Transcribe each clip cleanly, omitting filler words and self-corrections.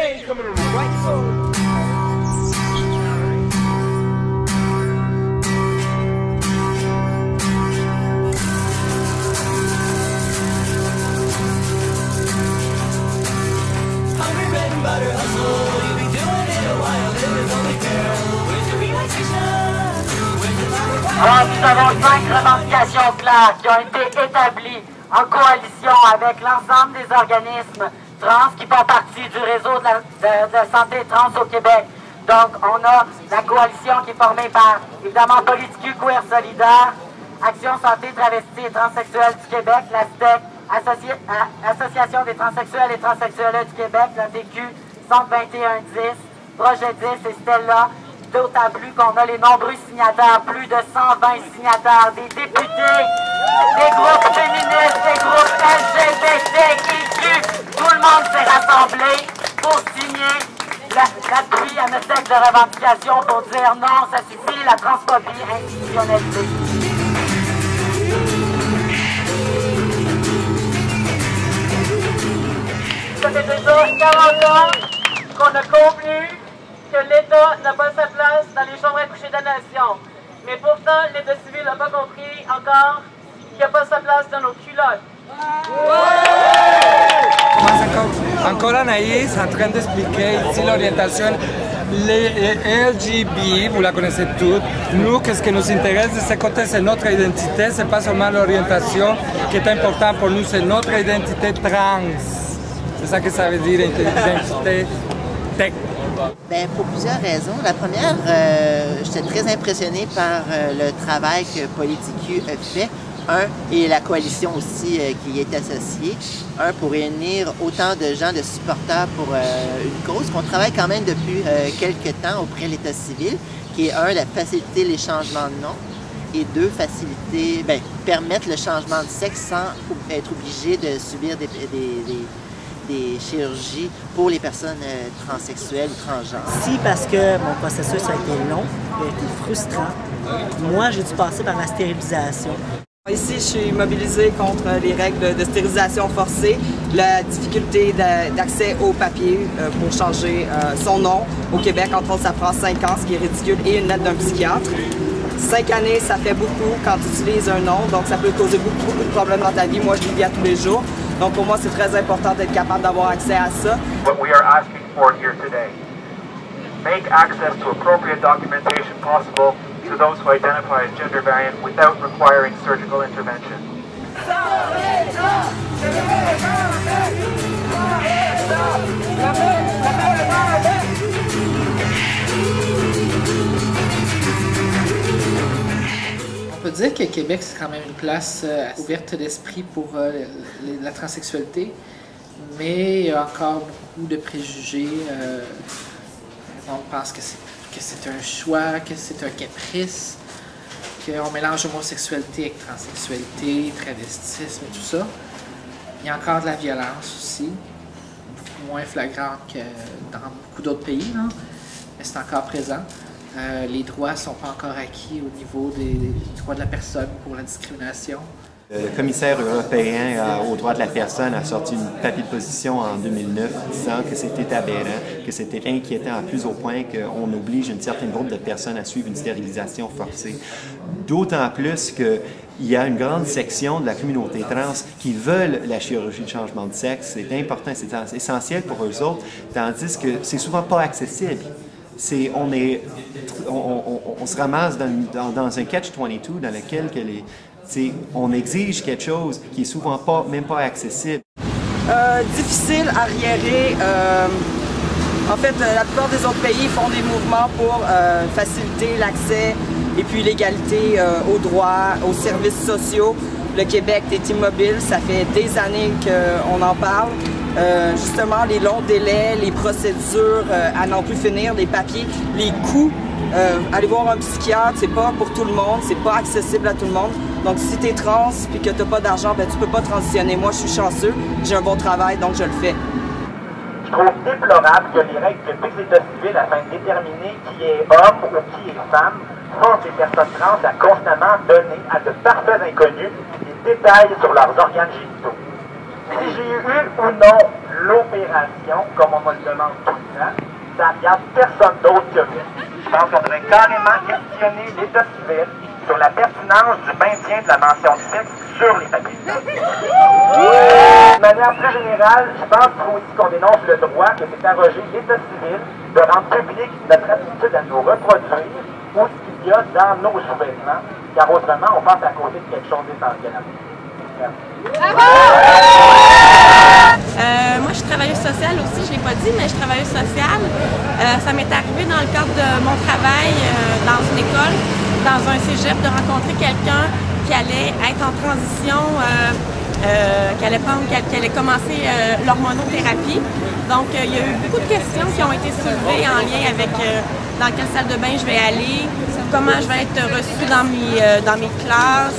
ain't coming on the right side. Alors, nous avons 5 revendications claires qui ont été établies en coalition avec l'ensemble des organismes trans qui font partie du réseau de santé trans au Québec. Donc, on a la coalition qui est formée par, évidemment, Politique Queer Solidaire, Action Santé Travestis et Transsexuels du Québec, la STEC, Association des transsexuels et transsexuelles du Québec, la TQ, Centre 2110, Projet 10 et Stella. D'autant plus qu'on a les nombreux signataires, plus de 120 signataires, des députés, des groupes féministes, des groupes LGBTQ. Tout le monde s'est rassemblé pour signer l'appui à notre texte de revendication pour dire non, ça suffit, la transphobie institutionnalisée. Ça fait déjà 40 ans qu'on a convenu que l'État n'a pas sa place dans les chambres à coucher de la nation. Mais pourtant, l'État civil n'a pas compris encore qu'il n'a pas sa place dans nos culottes. Encore Anaïs est en train d'expliquer ici l'orientation. Les LGB, vous la connaissez toutes. Nous, qu'est-ce qui nous intéresse de ce côté, c'est notre identité, c'est pas seulement l'orientation qui est important pour nous, c'est notre identité trans. C'est ça que ça veut dire, identité tech. Bien, pour plusieurs raisons. La première, j'étais très impressionnée par le travail que Politique a fait. Et la coalition aussi qui y est associée. Pour réunir autant de gens, de supporters pour une cause qu'on travaille quand même depuis quelques temps auprès de l'État civil, qui est la faciliter les changements de nom et deux, faciliter, permettre le changement de sexe sans être obligé de subir des chirurgies pour les personnes transsexuelles ou transgenres. Si, parce que mon processus a été long, il a été frustrant. Moi, j'ai dû passer par la stérilisation. Ici, je suis mobilisée contre les règles de stérilisation forcée, la difficulté d'accès au papier pour changer son nom. Au Québec, entre autres, ça prend 5 ans, ce qui est ridicule, et une lettre d'un psychiatre. 5 années, ça fait beaucoup quand tu utilises un nom, donc ça peut causer beaucoup de problèmes dans ta vie. Moi, je le vis à tous les jours. Donc pour moi, c'est très important d'être capable d'avoir accès à ça. What we are asking for here today, make access to appropriate documentation possible to those who identify as gender variant without requiring surgical intervention. On peut dire que Québec, c'est quand même une place ouverte d'esprit pour la transsexualité, mais il y a encore beaucoup de préjugés. On pense que c'est un choix, que c'est un caprice, qu'on mélange homosexualité avec transsexualité, travestisme et tout ça. Il y a encore de la violence aussi, beaucoup moins flagrante que dans beaucoup d'autres pays, là, mais c'est encore présent. Les droits ne sont pas encore acquis au niveau des droits de la personne pour la discrimination. Le commissaire européen aux droits de la personne a sorti un papier de position en 2009 disant que c'était aberrant, que c'était inquiétant à plus au point qu'on oblige un certain groupe de personnes à suivre une stérilisation forcée. D'autant plus qu'il y a une grande section de la communauté trans qui veulent la chirurgie de changement de sexe. C'est important, c'est essentiel pour eux autres, tandis que c'est souvent pas accessible. On se ramasse dans un catch-22 dans lequel on exige quelque chose qui est souvent même pas accessible. Difficile, arriéré. En fait, la plupart des autres pays font des mouvements pour faciliter l'accès et puis l'égalité aux droits, aux services sociaux. Le Québec est immobile, ça fait des années qu'on en parle. Justement, les longs délais, les procédures à n'en plus finir, les papiers, les coûts. Aller voir un psychiatre, c'est pas pour tout le monde, c'est pas accessible à tout le monde. Donc si tu es trans et que tu n'as pas d'argent, tu peux pas transitionner. Moi, je suis chanceux, j'ai un bon travail, donc je le fais. Je trouve déplorable que les règles que fixe l'État civil afin de déterminer qui est homme ou qui est femme forcent les personnes trans à constamment donner à de parfaits inconnus des détails sur leurs organes génitaux. Si j'ai eu ou non l'opération, comme on me le demande tout le temps, ça ne regarde personne d'autre que moi. Je pense qu'on devrait carrément questionner l'État civil sur la pertinence du maintien de la mention de sexe sur les papiers. De manière plus générale, je pense qu'il faut aussi qu'on dénonce le droit que s'est arrogé l'État civil de rendre public notre aptitude à nous reproduire ou ce qu'il y a dans nos sous-vêtements, car autrement, on passe à côté de quelque chose d'essentiel. Moi, je suis travailleuse sociale aussi, je ne l'ai pas dit, mais je suis travailleuse sociale. Ça m'est arrivé dans le cadre de mon travail dans une école, dans un cégep, de rencontrer quelqu'un qui allait être en transition, qui allait commencer l'hormonothérapie. Donc, il y a eu beaucoup de questions qui ont été soulevées en lien avec dans quelle salle de bain je vais aller, comment je vais être reçue dans mes classes,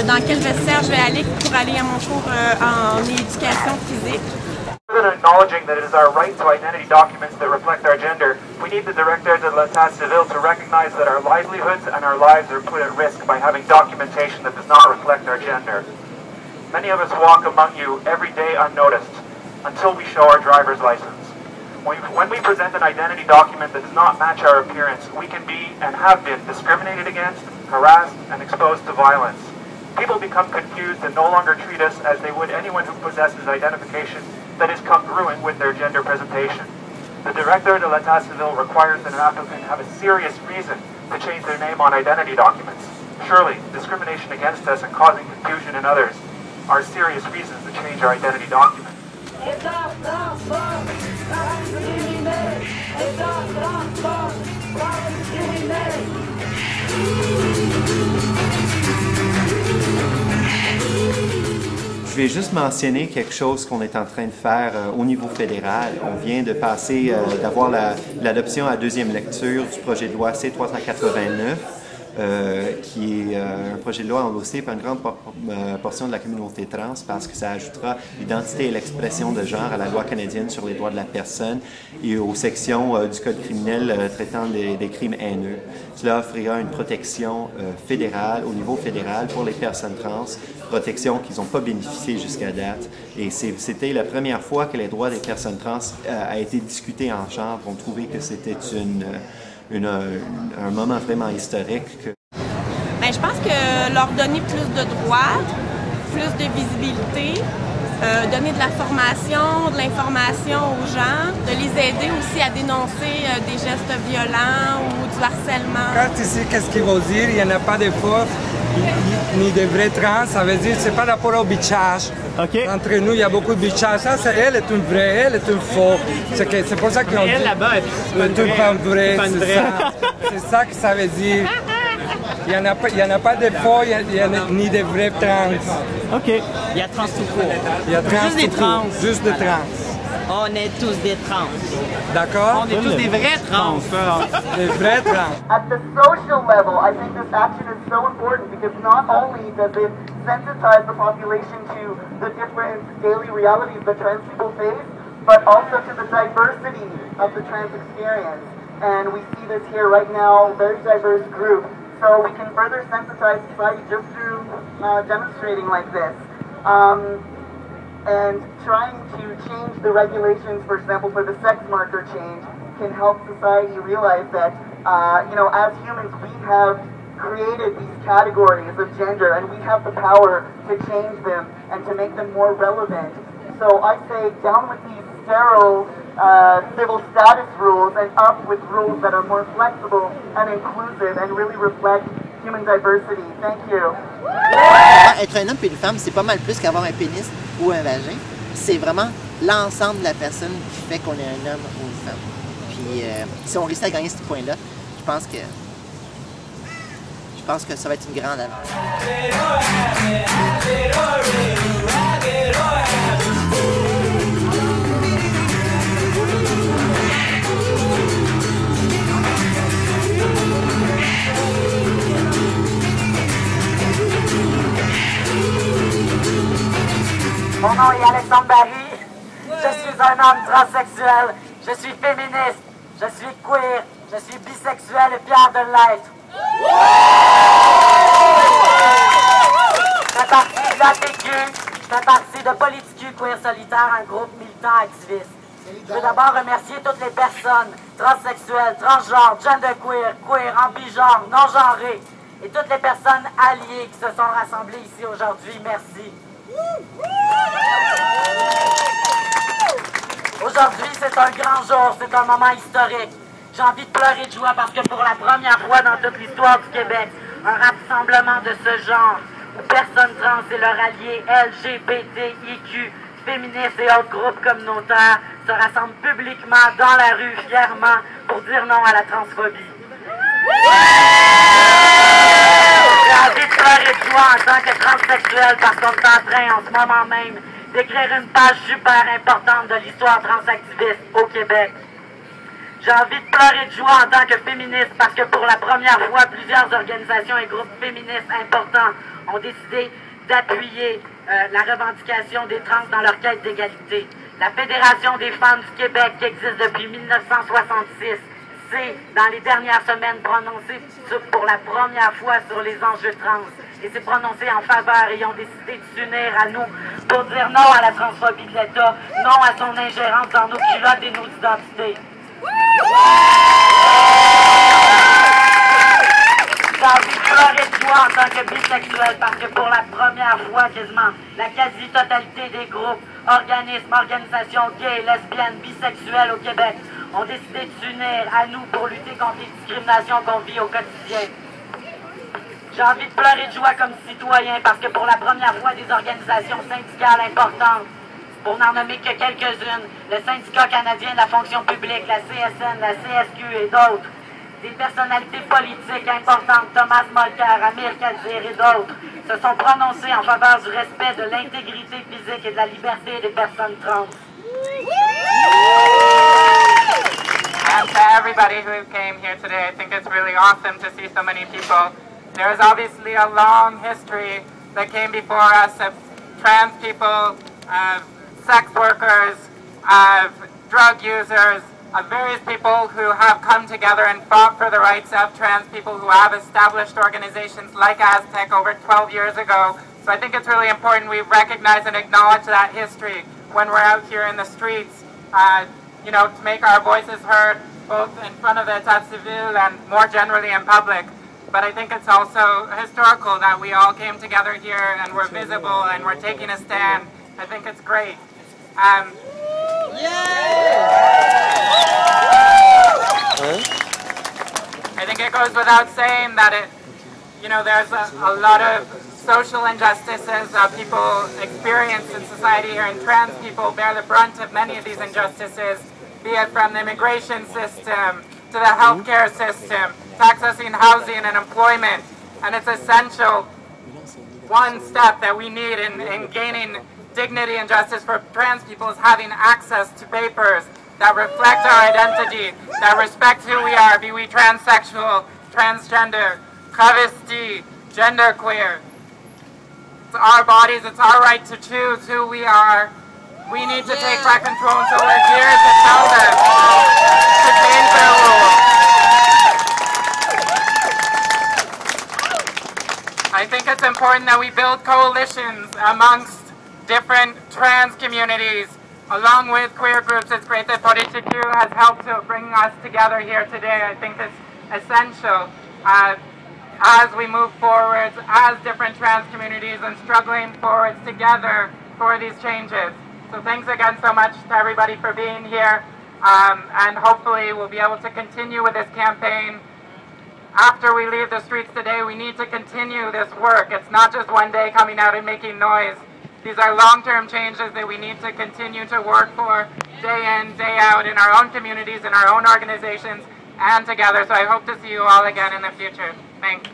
dans quel vestiaire je vais aller pour aller à mon cours en éducation physique. Rather than acknowledging that it is our right to identity documents that reflect our gender, we need the Directeur de l'État civil to recognize that our livelihoods and our lives are put at risk by having documentation that does not reflect our gender. Many of us walk among you every day unnoticed until we show our driver's license. When we present an identity document that does not match our appearance, we can be and have been discriminated against, harassed, and exposed to violence. People become confused and no longer treat us as they would anyone who possesses identification that is congruent with their gender presentation. The Directeur de l'État civil requires that an applicant have a serious reason to change their name on identity documents. Surely, discrimination against us and causing confusion in others are serious reasons to change our identity documents. Je vais juste mentionner quelque chose qu'on est en train de faire au niveau fédéral. On vient de passer, d'avoir l'adoption à deuxième lecture du projet de loi C-389, qui est un projet de loi endossé par une grande portion de la communauté trans parce que ça ajoutera l'identité et l'expression de genre à la loi canadienne sur les droits de la personne et aux sections du Code criminel traitant des crimes haineux. Cela offrira une protection fédérale, au niveau fédéral, pour les personnes trans, protection qu'ils n'ont pas bénéficié jusqu'à date. Et c'était la première fois que les droits des personnes trans a été discuté en chambre. On trouvait que c'était un moment vraiment historique. Bien, je pense que leur donner plus de droits, plus de visibilité, donner de la formation, de l'information aux gens, de les aider aussi à dénoncer des gestes violents ou du harcèlement. Quand ici, qu'est-ce qu'ils vont dire? Il n'y en a pas de faux ni de vrais trans, ça veut dire que ce n'est pas rapport au bitchage. Okay. Entre nous, il y a beaucoup de bitchage. Ça, elle est une vraie, elle est une faux. C'est pour ça qu'on dit... Elle, là-bas, elle est une femme vraie, c'est ça que ça veut dire. Il n'y en a pas de faux, ni de vrais trans. OK. Il y a trans tout court. Il y a trans juste des trans. Juste des trans. On est tous des trans. D'accord? On est tous des vrais trans. Des vrais trans. At the social level, I think this action is so important because not only does it sensitize the population to the different daily realities that trans people face, but also to the diversity of the trans experience. And we see this here right now, very diverse group. So we can further sensitize society just through demonstrating like this. And trying to change the regulations, for example, for the sex marker change, can help society realize that, as humans, we have created these categories of gender, and we have the power to change them and to make them more relevant. So I say down with these sterile civil status rules and up with rules that are more flexible and inclusive and really reflect human diversity. Thank you. Être un homme et une femme, c'est pas mal plus qu'avoir un pénis ou un vagin. C'est vraiment l'ensemble de la personne qui fait qu'on est un homme ou une femme. Puis si on réussit à gagner ce point-là, je pense que ça va être une grande aventure. Mon nom est Alexandre Barry, je suis un homme transsexuel, je suis féministe, je suis queer, je suis bisexuel et fier de l'être. Je fais partie de l'ATQ, Je fais partie de Politique Queer Solitaire, un groupe militant activiste. Je veux d'abord remercier toutes les personnes transsexuelles, transgenres, genderqueer, queer, ambigenres, non-genrées et toutes les personnes alliées qui se sont rassemblées ici aujourd'hui. Merci. Aujourd'hui, c'est un grand jour, c'est un moment historique. J'ai envie de pleurer de joie parce que pour la première fois dans toute l'histoire du Québec, un rassemblement de ce genre, où personnes trans et leurs alliés LGBTIQ, féministes et autres groupes communautaires se rassemblent publiquement dans la rue fièrement pour dire non à la transphobie. J'ai envie de pleurer de joie en tant que transsexuel parce qu'on est en train en ce moment même d'écrire une page super importante de l'histoire transactiviste au Québec. J'ai envie de pleurer de joie en tant que féministe parce que pour la première fois, plusieurs organisations et groupes féministes importants ont décidé d'appuyer la revendication des trans dans leur quête d'égalité. La Fédération des femmes du Québec, qui existe depuis 1966, s'est, dans les dernières semaines, prononcée pour la première fois sur les enjeux trans et s'est prononcée en faveur et ont décidé de s'unir à nous pour dire non à la transphobie de l'État, non à son ingérence dans nos culottes et nos identités. J'ai envie de pleurer de joie en tant que bisexuel parce que pour la première fois quasiment, la quasi-totalité des groupes, organismes, organisations gays, lesbiennes, bisexuelles au Québec ont décidé de s'unir à nous pour lutter contre les discriminations qu'on vit au quotidien. J'ai envie de pleurer de joie comme citoyen parce que pour la première fois, des organisations syndicales importantes, pour n'en nommer que quelques-unes, le Syndicat canadien de la fonction publique, la CSN, la CSQ et d'autres, des personnalités politiques importantes, Thomas Mulcair, Amir Kadir et d'autres, se sont prononcés en faveur du respect de l'intégrité physique et de la liberté des personnes trans. And to everybody who came here today, I think it's really awesome to see so many people. There is obviously a long history that came before us of trans people, of sex workers, of drug users, of various people who have come together and fought for the rights of trans people, who have established organizations like Aztec over 12 years ago. So I think it's really important we recognize and acknowledge that history when we're out here in the streets, you know, to make our voices heard both in front of the État civil and more generally in public. But I think it's also historical that we all came together here and we're visible and we're taking a stand. I think it's great. I think it goes without saying that you know, there's a lot of social injustices that people experience in society here, and trans people bear the brunt of many of these injustices, be it from the immigration system to the healthcare system, to accessing housing and employment. And it's essential, one step that we need in gaining dignity and justice for trans people is having access to papers that reflect our identity, that respect who we are, be we transsexual, transgender, travesti, genderqueer. It's our bodies, it's our right to choose who we are. We need to take back control, so we're here to tell them to change their rules. I think it's important that we build coalitions amongst different trans communities, along with queer groups. It's great that Politique has helped to bring us together here today. I think it's essential as we move forward as different trans communities and struggling forwards together for these changes. So thanks again so much to everybody for being here, and hopefully we'll be able to continue with this campaign. After we leave the streets today, we need to continue this work. It's not just one day coming out and making noise. These are long-term changes that we need to continue to work for day in, day out in our own communities, in our own organizations, and together. So I hope to see you all again in the future. Thanks.